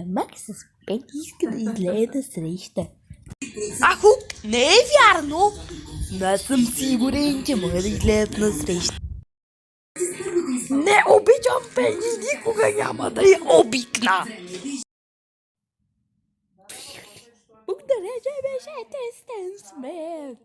Макс с Пенки иска да излезе да среща. Аху, не е вярно! Но аз съм сигурен, че може да излезат на среща. Не обичам Пенки, никога няма да я обикна! Благодаря, че беше тестен смех.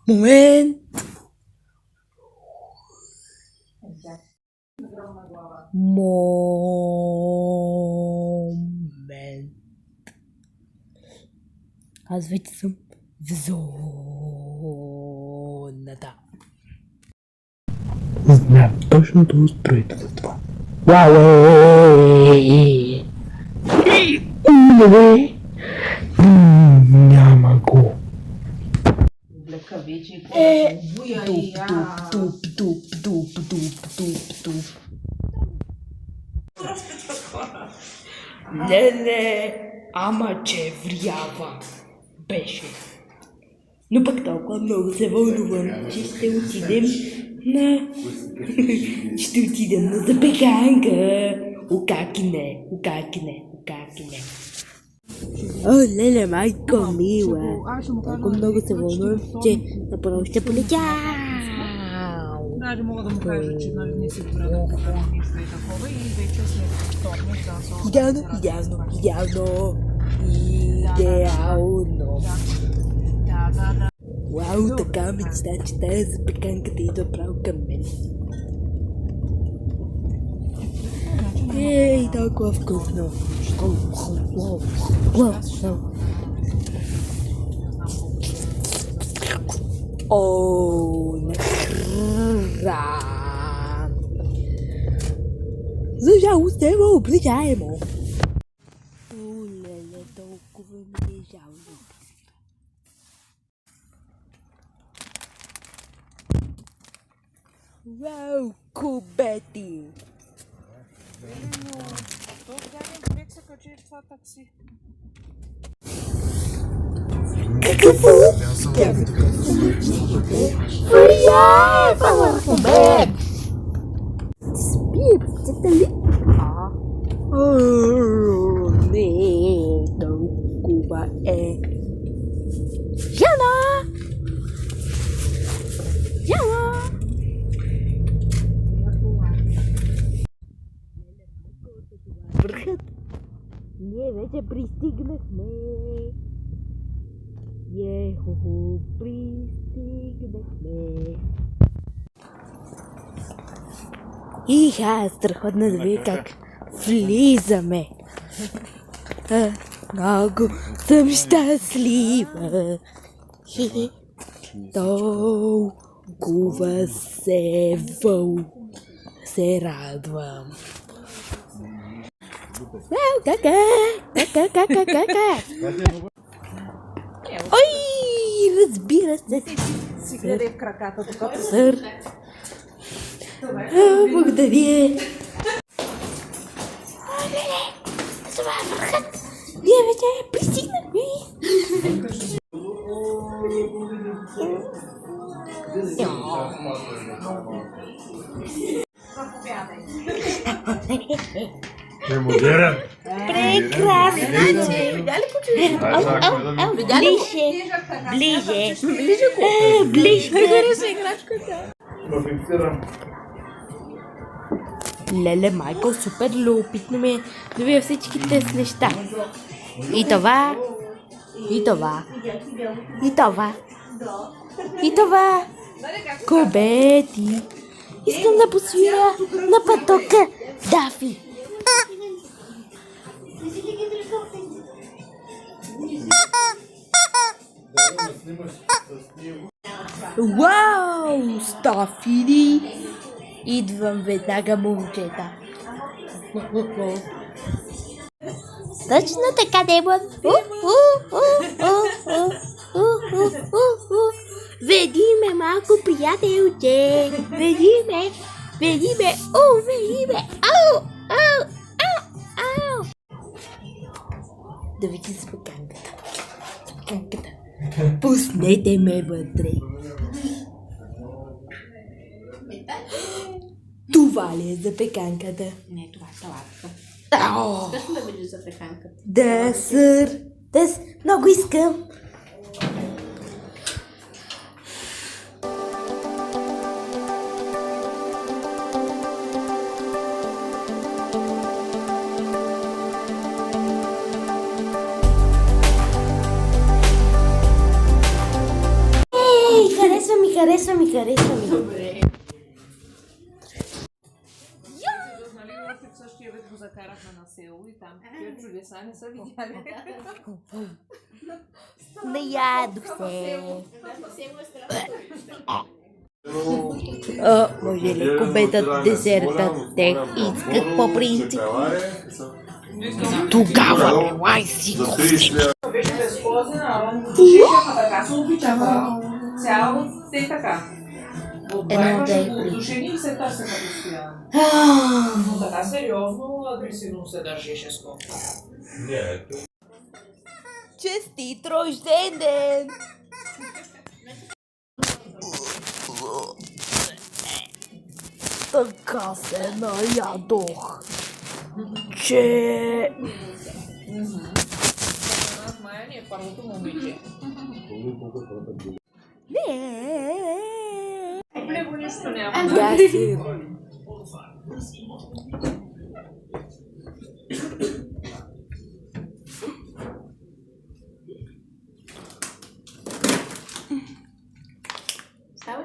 Момент! Момент! Аз вече съм в зоната. Знам точното устройство за това. Уауей! Няма го. Не, ама че врява беше. Но пък толкова много се вълнувам, че ще отидем на... ще отидем на запеканка. Укакине. О, леле, майко мила. Толкова много се вълнувам, че направо ще полетя. Даже мога да му кажа, че не си добре да покажа нищо и такова и вече след вторник да се Идеално. Вау, така мечта, че тази запеканката идва право към мен. Ей, толкова вкусно. О, нахра. За жалост е обичаемо. О, леле, толкова ми е жално. Вау, кубети! човек се качи в това такси. Какво? Кубет! Спи, птицата ли? Не, толкова е. Жана! Върхът. Ние вече пристигнахме. Пристигнахме. Страхотно да видя как влизаме. Много съм щастлива. Толкова се радвам. Кака. Ой, разбира се. Си гледай в краката, докато Сър. Благодаря. Това е върхът. Ние вече пристигнахме. Модерен. Прекрасно. Ближе. Леле, Майкъл, супер любопитно ми е да видя всичките неща. И това. Кубети. Искам да посвиря на пътока Дафи. Вау, Стафили! Идвам веднага, момчета. Точно така, Демон. Веди ме, малко приятелче. Веди ме. Да види запеканката. Запеканката. Пуснете ме вътре. Това ли е запеканката? Не, това е салатка. Ау! Искаш ли да видиш запеканката? Да, сър. Много искам. Ей, харесва ми. Добре. Нали в същия вид го закарахме на село и там такива чудеса не са видяли. Наядох се. Може ли купетат десерта? Те искат по принцип. Тогава елай си го. Беше безкозен, а он шишаха така, се обичаха. Цяло те така. Отбайваше го от душени и се търсеха постоянно. Но така сериозно, агресивно се държеше с колко. Честит рожден ден! Така се наядох, че... Мая ни е първото момиче. Не. Плего нищо няма. Да си.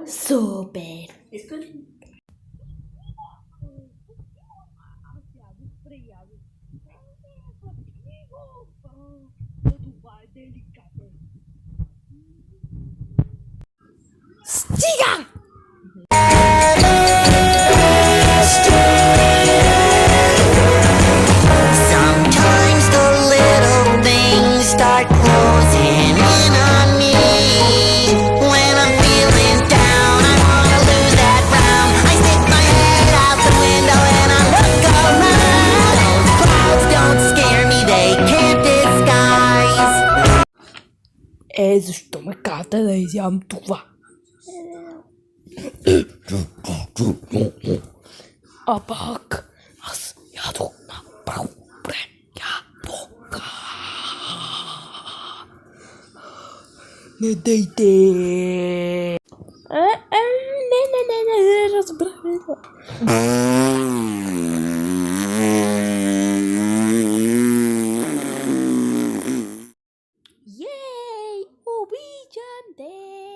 Супер! Стига! Sometimes the little things start closing in on me. When I'm feeling down, I wanna lose that frown. I stick my head out the window and I look around. Those clouds don't scare me, they can't disguise. Защо ме карате да изям това? А пак аз ядох направо ядох. Не дейте! Не, разбрах това. Ей, обичам те!